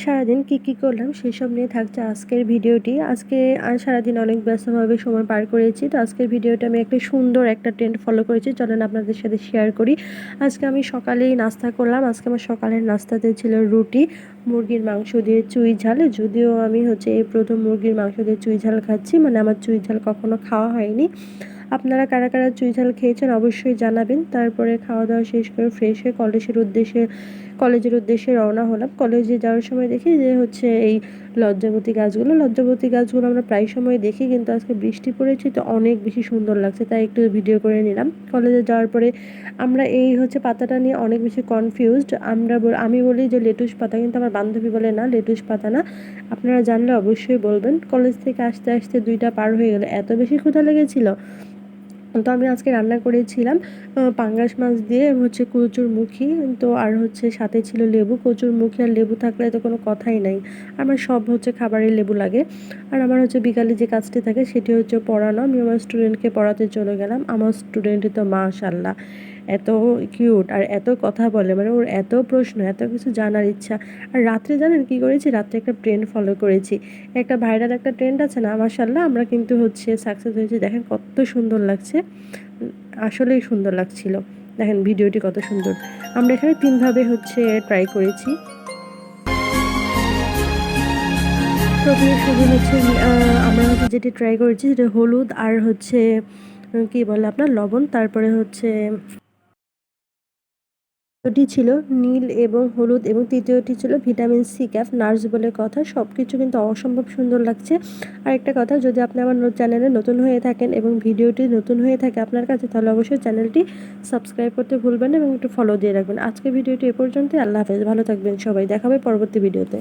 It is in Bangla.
সারাদিন কি করলাম সেসব নিয়ে থাকছে আজকের ভিডিওটি। আজকে সারাদিন অনেক ব্যস্তভাবে সময় পার করেছি। তো আজকের ভিডিওটা আমি একটা সুন্দর একটা ট্রেন্ড ফলো করেছি, চলেন আপনাদের সাথে শেয়ার করি। আজকে আমি সকালেই নাস্তা করলাম। আজকে আমার সকালের নাস্তাতে ছিল রুটি, মুরগির মাংস দিয়ে চুই ঝাল। যদিও আমি এই প্রথম মুরগির মাংস দিয়ে চুই ঝাল খাচ্ছি, মানে আমার চুই ঝাল কখনো খাওয়া হয়নি। আপনারা কারা কারা চুই ঝাল খেয়েছেন অবশ্যই জানাবেন। তারপরে খাওয়া দাওয়া শেষ করে ফ্রেশ হয়ে কলেজের উদ্দেশ্যে রওনা হলাম। কলেজে যাওয়ার সময় দেখি যে এই লজ্জাবতী গাছগুলো আমরা প্রায় সময় দেখি, কিন্তু আজকে বৃষ্টি পড়েছে তো অনেক বেশি সুন্দর লাগছে, তাই একটু ভিডিও করে নিলাম। কলেজে যাওয়ার পরে আমরা পাতাটা নিয়ে অনেক বেশি কনফিউজড। আমি বলি যে লেটুস পাতা, কিন্তু আমার বান্ধবী বলে না, লেটুস পাতা না। আপনারা জানলে অবশ্যই বলবেন। কলেজ থেকে আসতে আসতে 2টা পার হয়ে গেল, এত বেশি ক্ষুধা লেগেছিল। তো আমি আজকে রান্না করেছিলাম পাঙ্গাস মাছ দিয়ে কচুরমুখী। তো আর সাথে ছিল লেবু। কচুরমুখী আর লেবু থাকলে তো কোনো কথাই নাই। আমার সব খাবারে লেবু লাগে। আর আমার বিকালে যে কাজটি থাকে সেটি পড়ানো। আমি আমার স্টুডেন্টকে পড়াতে চলে গেলাম। আমার স্টুডেন্ট তো মাশাআল্লাহ এত কিউট আর এত কথা বলে, মানে ওর এত প্রশ্ন, এত কিছু জানার ইচ্ছা। আর রাত্রে জানেন কি করেছি? রাত্রে একটা ট্রেন্ড ফলো করেছি। একটা ভাইরাল একটা ট্রেন্ড আছে না, মাশাআল্লাহ আমরা কিন্তু সাকসেস হয়েছি। দেখেন কত সুন্দর লাগছে, আসলেই সুন্দর লাগছিল। দেখেন ভিডিওটি কত সুন্দর। আমরা এখানে 3ভাবে ট্রাই করেছি। প্রথমে শুধু আমরা যেটি ট্রাই করেছি সেটা হলুদ আর কি বলে আপনার লবণ, তারপরে দ্বিতীয়টি ছিল নীল এবং হলুদ, এবং তৃতীয়টি ছিল ভিটামিন সি ক্যাপ, নার্স বলে কথা। সব কিছু কিন্তু অসম্ভব সুন্দর লাগছে। আর একটা কথা, যদি আপনি আমার চ্যানেলে নতুন হয়ে থাকেন এবং ভিডিওটি নতুন হয়ে থাকে আপনার কাছে, তাহলে অবশ্যই চ্যানেলটি সাবস্ক্রাইব করতে ভুলবেন না এবং একটু ফলো দিয়ে রাখবেন। আজকে ভিডিওটি এ পর্যন্তই। আল্লাহ হাফেজ, ভালো থাকবেন সবাই, দেখা হবে পরবর্তী ভিডিওতে।